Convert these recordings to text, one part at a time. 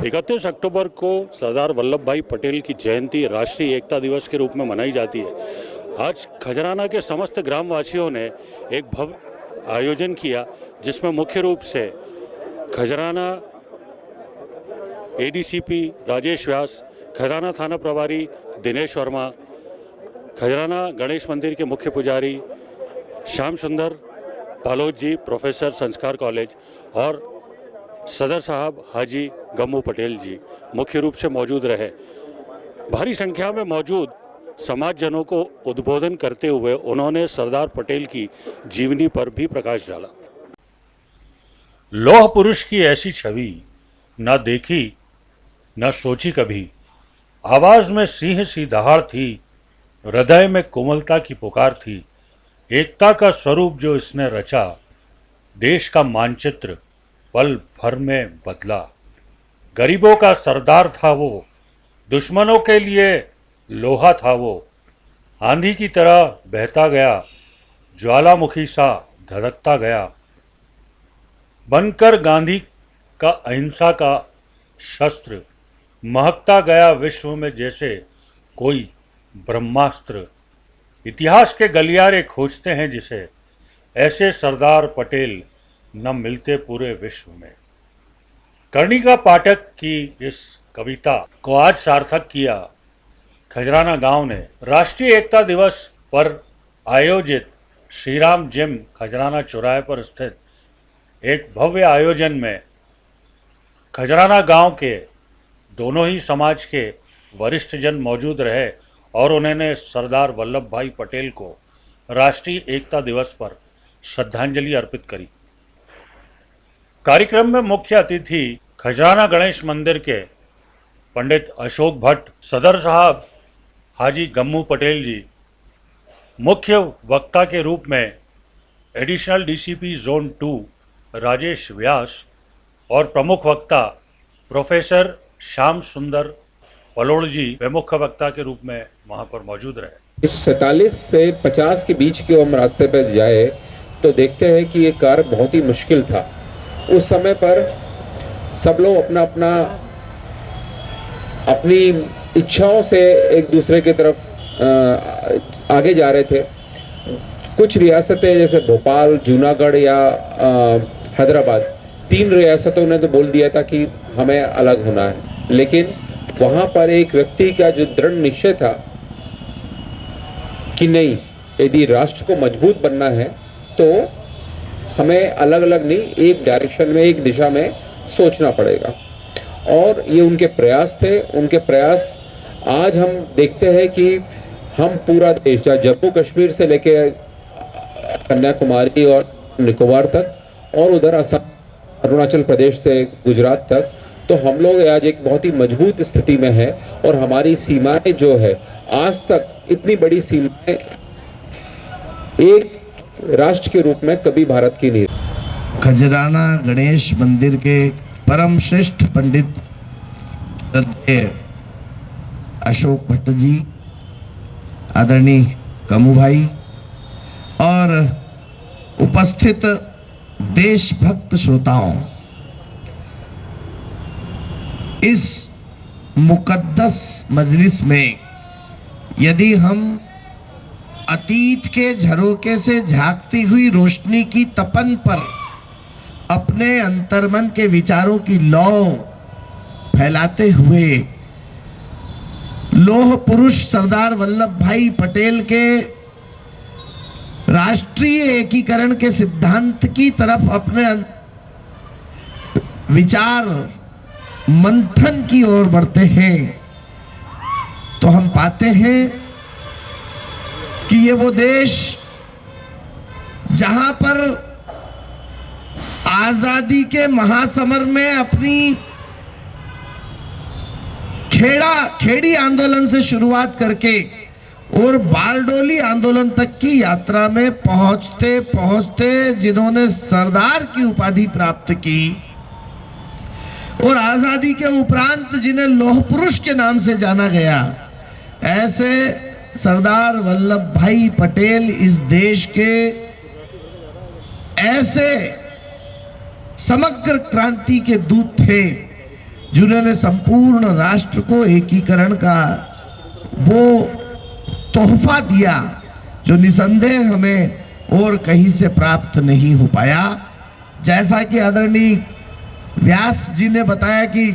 31 अक्टूबर को सरदार वल्लभ भाई पटेल की जयंती राष्ट्रीय एकता दिवस के रूप में मनाई जाती है। आज खजराना के समस्त ग्रामवासियों ने एक भव्य आयोजन किया जिसमें मुख्य रूप से खजराना एडीसीपी राजेश व्यास, खजराना थाना प्रभारी दिनेश वर्मा, खजराना गणेश मंदिर के मुख्य पुजारी श्याम सुंदर पालोद जी, प्रोफेसर संस्कार कॉलेज, और सदर साहब हाजी गम्मू पटेल जी मुख्य रूप से मौजूद रहे। भारी संख्या में मौजूद समाजजनों को उद्बोधन करते हुए उन्होंने सरदार पटेल की जीवनी पर भी प्रकाश डाला। लौह पुरुष की ऐसी छवि न देखी न सोची कभी, आवाज में सिंह सी दहाड़ थी, हृदय में कोमलता की पुकार थी, एकता का स्वरूप जो इसने रचा, देश का मानचित्र पल भर में बदला। गरीबों का सरदार था वो, दुश्मनों के लिए लोहा था वो, आंधी की तरह बहता गया, ज्वालामुखी सा धड़कता गया, बनकर गांधी का अहिंसा का शस्त्र, महकता गया विश्व में जैसे कोई ब्रह्मास्त्र। इतिहास के गलियारे खोजते हैं जिसे, ऐसे सरदार पटेल न मिलते पूरे विश्व में। कर्णिका पाठक की इस कविता को आज सार्थक किया खजराना गांव ने। राष्ट्रीय एकता दिवस पर आयोजित श्री राम जिम खजराना चौराहे पर स्थित एक भव्य आयोजन में खजराना गांव के दोनों ही समाज के वरिष्ठ जन मौजूद रहे और उन्होंने सरदार वल्लभ भाई पटेल को राष्ट्रीय एकता दिवस पर श्रद्धांजलि अर्पित करी। कार्यक्रम में मुख्य अतिथि खजराना गणेश मंदिर के पंडित अशोक भट्ट, सदर साहब हाजी गम्मू पटेल जी, मुख्य वक्ता के रूप में एडिशनल डीसीपी जोन 2 राजेश व्यास और प्रमुख वक्ता प्रोफेसर श्याम सुंदर पलोड़ जी वे मुख्य वक्ता के रूप में वहां पर मौजूद रहे। इस 47 से 50 के बीच के हम रास्ते पर जाए तो देखते हैं कि ये कार्य बहुत ही मुश्किल था। उस समय पर सब लोग अपनी इच्छाओं से एक दूसरे की तरफ आगे जा रहे थे। कुछ रियासतें जैसे भोपाल, जूनागढ़ या हैदराबाद, 3 रियासतों ने तो बोल दिया था कि हमें अलग होना है, लेकिन वहां पर एक व्यक्ति का जो दृढ़ निश्चय था कि नहीं, यदि राष्ट्र को मजबूत बनना है तो हमें अलग अलग नहीं, एक डायरेक्शन में, एक दिशा में सोचना पड़ेगा। और ये उनके प्रयास थे। उनके प्रयास आज हम देखते हैं कि हम पूरा देश, चाहे जम्मू कश्मीर से लेके कन्याकुमारी और निकोबार तक और उधर असम, अरुणाचल प्रदेश से गुजरात तक, तो हम लोग आज एक बहुत ही मजबूत स्थिति में है और हमारी सीमाएं जो है, आज तक इतनी बड़ी सीमाएं एक राष्ट्र के रूप में कभी भारत की नहीं। खजराना गणेश मंदिर के परम श्रेष्ठ पंडित श्रद्धेय अशोक भट्ट जी, आदरणीय कमू भाई और उपस्थित देशभक्त श्रोताओं, इस मुकद्दस मजलिस में यदि हम अतीत के झरोके से झांकती हुई रोशनी की तपन पर अपने अंतर्मन के विचारों की लौ फैलाते हुए लौह पुरुष सरदार वल्लभ भाई पटेल के राष्ट्रीय एकीकरण के सिद्धांत की तरफ अपने विचार मंथन की ओर बढ़ते हैं, तो हम पाते हैं कि ये वो देश जहां पर आजादी के महासमर में अपनी खेड़ी आंदोलन से शुरुआत करके और बारडोली आंदोलन तक की यात्रा में पहुंचते पहुंचते जिन्होंने सरदार की उपाधि प्राप्त की और आजादी के उपरांत जिन्हें लौह पुरुष के नाम से जाना गया, ऐसे सरदार वल्लभ भाई पटेल इस देश के ऐसे समग्र क्रांति के दूत थे जिन्होंने संपूर्ण राष्ट्र को एकीकरण का वो तोहफा दिया जो निसंदेह हमें और कहीं से प्राप्त नहीं हो पाया। जैसा कि आदरणीय व्यास जी ने बताया कि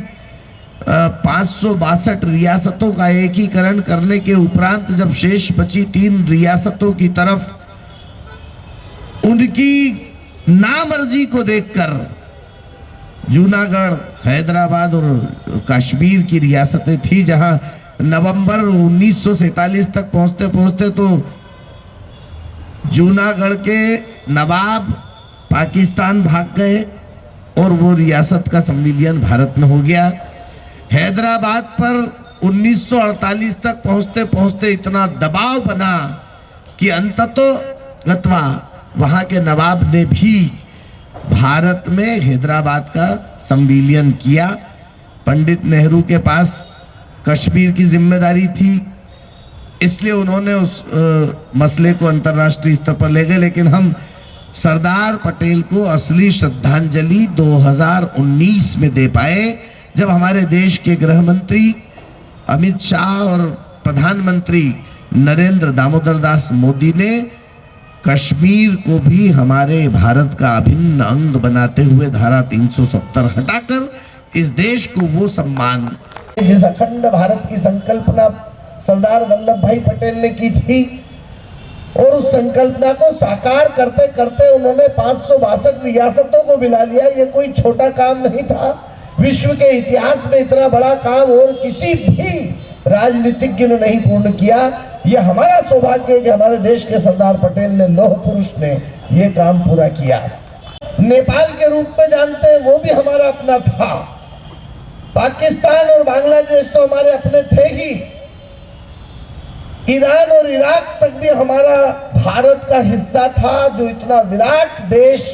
562 रियासतों का एकीकरण करने के उपरांत जब शेष बची 3 रियासतों की तरफ उनकी नामर्जी को देखकर जूनागढ़, हैदराबाद और कश्मीर की रियासतें थी, जहां नवंबर 1947 तक पहुंचते पहुंचते तो जूनागढ़ के नवाब पाकिस्तान भाग गए और वो रियासत का संविलियन भारत में हो गया। हैदराबाद पर 1948 तक पहुंचते पहुंचते इतना दबाव बना कि अंततोगत्वा वहां के नवाब ने भी भारत में हैदराबाद का संविलियन किया। पंडित नेहरू के पास कश्मीर की जिम्मेदारी थी, इसलिए उन्होंने उस मसले को अंतर्राष्ट्रीय स्तर पर ले गए। लेकिन हम सरदार पटेल को असली श्रद्धांजलि 2019 में दे पाए, जब हमारे देश के गृह मंत्री अमित शाह और प्रधानमंत्री नरेंद्र दामोदर दास मोदी ने कश्मीर को भी हमारे भारत का अभिन्न अंग बनाते हुए धारा 370 हटाकर इस देश को वो सम्मान, जिस अखंड भारत की संकल्पना सरदार वल्लभ भाई पटेल ने की थी, और उस संकल्पना को साकार करते करते उन्होंने 562 रियासतों को मिला लिया। ये कोई छोटा काम नहीं था। विश्व के इतिहास में इतना बड़ा काम और किसी भी राजनीतिज्ञ ने नहीं पूर्ण किया। ये हमारा सौभाग्य है कि हमारे देश के सरदार पटेल ने, लौह पुरुष ने ये काम पूरा किया। नेपाल के रूप में जानते हैं, वो भी हमारा अपना था। पाकिस्तान और बांग्लादेश तो हमारे अपने थे ही। ईरान और इराक तक भी हमारा भारत का हिस्सा था। जो इतना विराट देश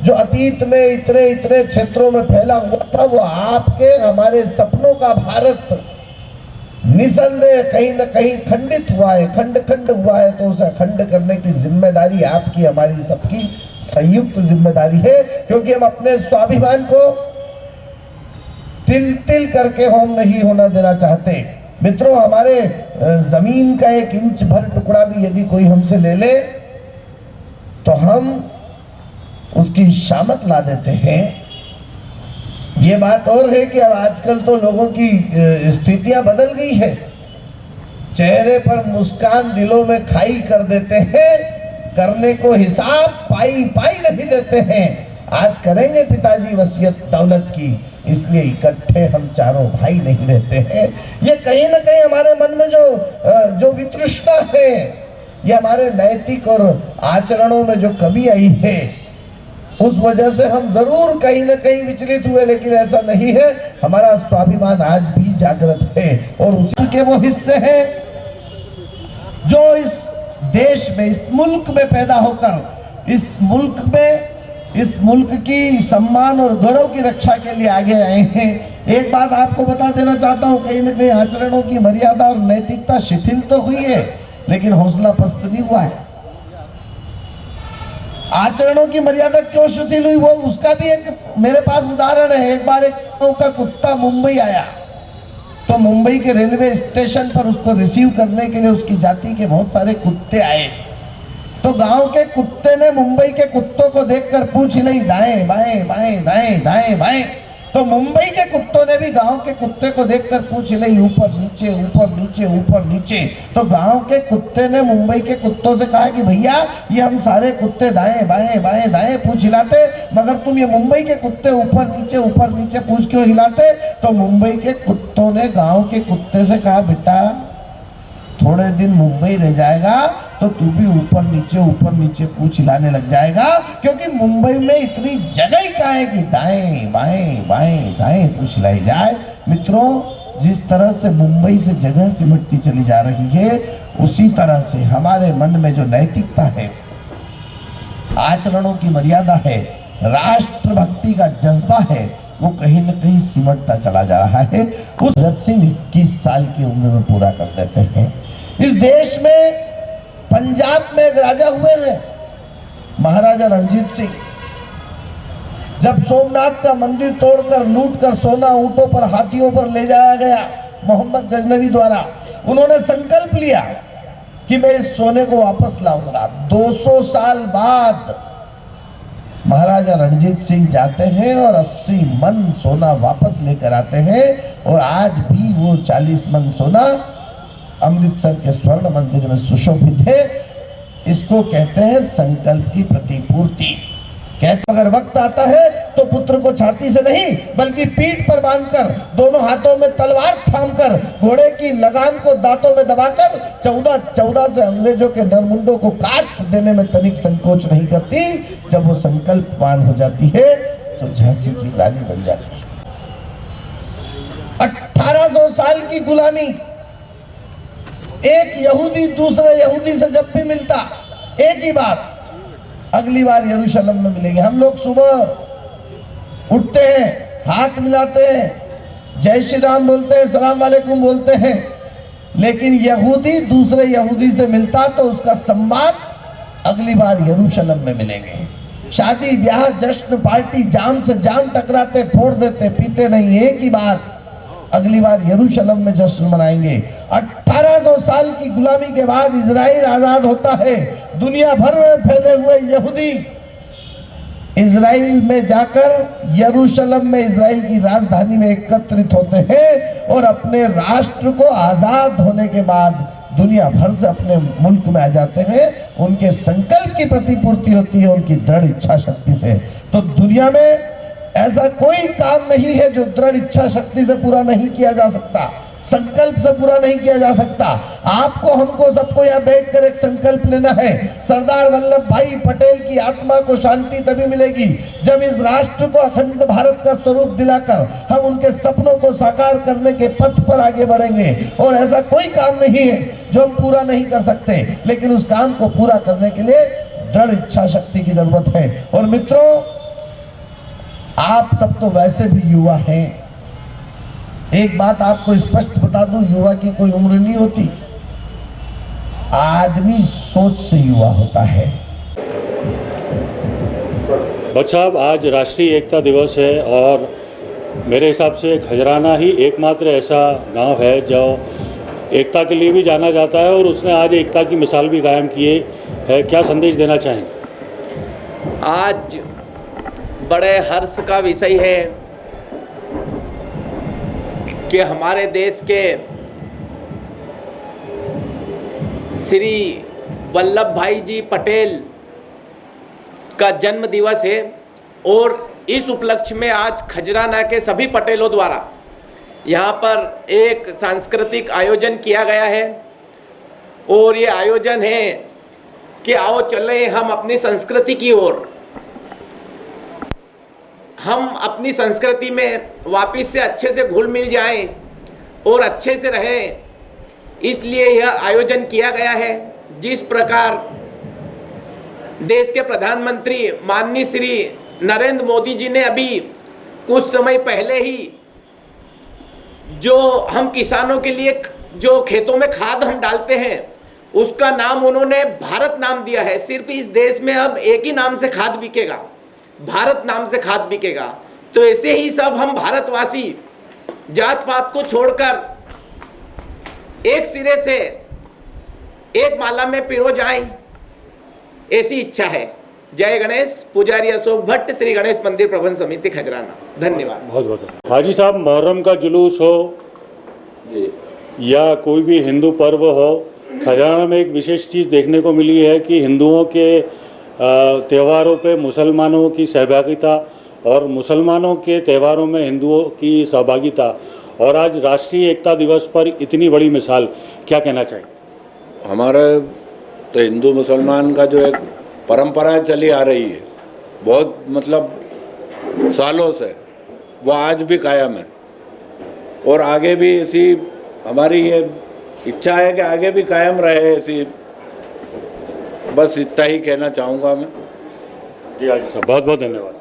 जो अतीत में इतने इतने क्षेत्रों में फैला हुआ था, वो आपके हमारे सपनों का भारत निसंदेह कहीं न कहीं खंडित हुआ है, खंड खंड हुआ है। तो उसे अखंड करने की जिम्मेदारी आपकी, हमारी सबकी संयुक्त जिम्मेदारी है, क्योंकि हम अपने स्वाभिमान को तिल तिल करके होम नहीं होना देना चाहते। मित्रों, हमारे जमीन का 1 इंच भर टुकड़ा भी यदि कोई हमसे ले ले तो हम उसकी शामत ला देते हैं। ये बात और है कि अब आजकल तो लोगों की स्थितियां बदल गई है। चेहरे पर मुस्कान दिलों में खाई कर देते हैं, करने को हिसाब पाई पाई नहीं देते हैं। आज करेंगे पिताजी वसीयत दौलत की, इसलिए इकट्ठे हम चारों भाई नहीं रहते हैं। ये कहीं ना कहीं हमारे मन में जो वितृष्णा है, ये हमारे नैतिक और आचरणों में जो कमी आई है, उस वजह से हम जरूर कहीं ना कहीं विचलित हुए। लेकिन ऐसा नहीं है, हमारा स्वाभिमान आज भी जागृत है और उसी के वो हिस्से हैं जो इस देश में, इस मुल्क में पैदा होकर इस मुल्क की सम्मान और गौरव की रक्षा के लिए आगे आए हैं। एक बात आपको बता देना चाहता हूं, कहीं ना कहीं आचरणों की मर्यादा और नैतिकता शिथिल तो हुई है, लेकिन हौसला पस्त नहीं हुआ है। आचरणों की मर्यादा क्यों शिथिल हुई, वो उसका भी एक मेरे पास उदाहरण है। एक बार एक गांव का कुत्ता मुंबई आया, तो मुंबई के रेलवे स्टेशन पर उसको रिसीव करने के लिए उसकी जाति के बहुत सारे कुत्ते आए। तो गांव के कुत्ते ने मुंबई के कुत्तों को देखकर पूछ ली, दाएं बाएं बाएं दाएं दाएं बाएं। तो मुंबई के कुत्तों ने भी गांव के कुत्ते को देखकर पूछ ली, ऊपर नीचे ऊपर नीचे ऊपर नीचे। तो गांव के कुत्ते ने मुंबई के कुत्तों से कहा कि भैया, ये हम सारे कुत्ते दाएं बाएं बाएं दाएं पूछ हिलाते, मगर तुम ये मुंबई के कुत्ते ऊपर नीचे पूछ क्यों हिलाते? तो मुंबई के कुत्तों ने गाँव के कुत्ते से कहा, बेटा थोड़े दिन मुंबई रह जाएगा तो तू भी ऊपर नीचे पूछ हिलाने लग जाएगा, क्योंकि मुंबई में इतनी जगह ही कहाँ है कि दाएं बाएं बाएं दाएं पूछ हिलाई जाए। मित्रों, जिस तरह से मुंबई से जगह सिमटती चली जा रही है, उसी तरह से हमारे मन में जो नैतिकता है, आचरणों की मर्यादा है, राष्ट्र भक्ति का जज्बा है, वो कहीं न कहीं सिमटता चला जा रहा है। उस भगत सिंह 21 साल की उम्र में पूरा कर देते हैं। इस देश में पंजाब में एक राजा हुए हैं, महाराजा रणजीत सिंह। जब सोमनाथ का मंदिर तोड़कर लूटकर सोना ऊंटों पर हाथियों पर ले जाया गया मोहम्मद गजनवी द्वारा, उन्होंने संकल्प लिया कि मैं इस सोने को वापस लाऊंगा। 200 साल बाद महाराजा रणजीत सिंह जाते हैं और 80 मन सोना वापस लेकर आते हैं, और आज भी वो 40 मन सोना अमृतसर के स्वर्ण मंदिर में सुशोभित है। इसको कहते हैं संकल्प की प्रतिपूर्ति। कहते अगर वक्त आता है तो पुत्र को छाती से नहीं बल्कि पीठ पर बांधकर, दोनों हाथों में तलवार थामकर, घोड़े की लगाम को दांतों में दबाकर 14 से अंग्रेजों के नरमुंडों को काट देने में तनिक संकोच नहीं करती। जब वो संकल्पवान हो जाती है तो झांसी की रानी बन जाती है। 1800 साल की गुलामी, एक यहूदी दूसरे यहूदी से जब भी मिलता एक ही बात, अगली बार यरूशलेम में मिलेंगे। हम लोग सुबह उठते हैं, हाथ मिलाते हैं, जय श्री राम बोलते हैं, सलाम वालेकुम बोलते हैं, लेकिन यहूदी दूसरे यहूदी से मिलता तो उसका संवाद अगली बार यरूशलेम में मिलेंगे। शादी ब्याह जश्न पार्टी जाम से जाम टकराते, फोड़ देते, पीते नहीं, एक ही बात, अगली बार यरूशलेम में जश्न मनाएंगे। 1800 साल की गुलामी के बाद इजराइल आजाद होता है। दुनिया भर में फैले हुए यहूदी इजराइल में जाकर यरूशलेम में इजराइल की राजधानी में एकत्रित होते हैं और अपने राष्ट्र को आजाद होने के बाद दुनिया भर से अपने मुल्क में आ जाते हैं। उनके संकल्प की प्रतिपूर्ति होती है उनकी दृढ़ इच्छा शक्ति से। तो दुनिया में ऐसा कोई काम नहीं है जो दृढ़ इच्छा शक्ति से पूरा नहीं किया जा सकता, संकल्प से पूरा नहीं किया जा सकता। आपको हमको सबको यहाँ बैठकर एक संकल्प लेना है। सरदार वल्लभ भाई पटेल की आत्मा को शांति तभी मिलेगी जब इस राष्ट्र को अखंड भारत का स्वरूप दिलाकर हम उनके सपनों को साकार करने के पथ पर आगे बढ़ेंगे। और ऐसा कोई काम नहीं है जो हम पूरा नहीं कर सकते, लेकिन उस काम को पूरा करने के लिए दृढ़ इच्छा शक्ति की जरूरत है। और मित्रों, आप सब तो वैसे भी युवा हैं। एक बात आपको स्पष्ट बता दूं, युवा की कोई उम्र नहीं होती, आदमी सोच से युवा होता है। भट्ट साहब, आज राष्ट्रीय एकता दिवस है और मेरे हिसाब से खजराना ही एकमात्र ऐसा गांव है जो एकता के लिए भी जाना जाता है और उसने आज एकता की मिसाल भी कायम की है। क्या संदेश देना चाहें? आज बड़े हर्ष का विषय है कि हमारे देश के श्री वल्लभ भाई जी पटेल का जन्म दिवस है और इस उपलक्ष्य में आज खजराना के सभी पटेलों द्वारा यहाँ पर एक सांस्कृतिक आयोजन किया गया है। और ये आयोजन है कि आओ चलें हम अपनी संस्कृति की ओर, हम अपनी संस्कृति में वापस से अच्छे से घुल मिल जाएं और अच्छे से रहें, इसलिए यह आयोजन किया गया है। जिस प्रकार देश के प्रधानमंत्री माननीय श्री नरेंद्र मोदी जी ने अभी कुछ समय पहले ही जो हम किसानों के लिए जो खेतों में खाद हम डालते हैं उसका नाम उन्होंने भारत नाम दिया है। सिर्फ इस देश में अब एक ही नाम से खाद बिकेगा, भारत नाम से खाद बिकेगा। तो ऐसे ही सब हम भारतवासी जात पात को छोड़कर एक सिरे से एक माला में पिरो जाएं, ऐसी इच्छा है। जय गणेश। पुजारी अशोक भट्ट, श्री गणेश मंदिर प्रबंध समिति खजराना। धन्यवाद। बहुत बहुत हाजी साहब, मुहर्रम का जुलूस हो या कोई भी हिंदू पर्व हो, खजराना में एक विशेष चीज़ देखने को मिली है कि हिंदुओं के त्योहारों पे मुसलमानों की सहभागिता और मुसलमानों के त्योहारों में हिंदुओं की सहभागिता, और आज राष्ट्रीय एकता दिवस पर इतनी बड़ी मिसाल, क्या कहना चाहिए? हमारे तो हिंदू मुसलमान का जो एक परंपरा चली आ रही है बहुत मतलब सालों से, वो आज भी कायम है और आगे भी ऐसी हमारी ये इच्छा है कि आगे भी कायम रहे ऐसी। बस इतना ही कहना चाहूँगा मैं। जी हाजी साहब, बहुत बहुत धन्यवाद।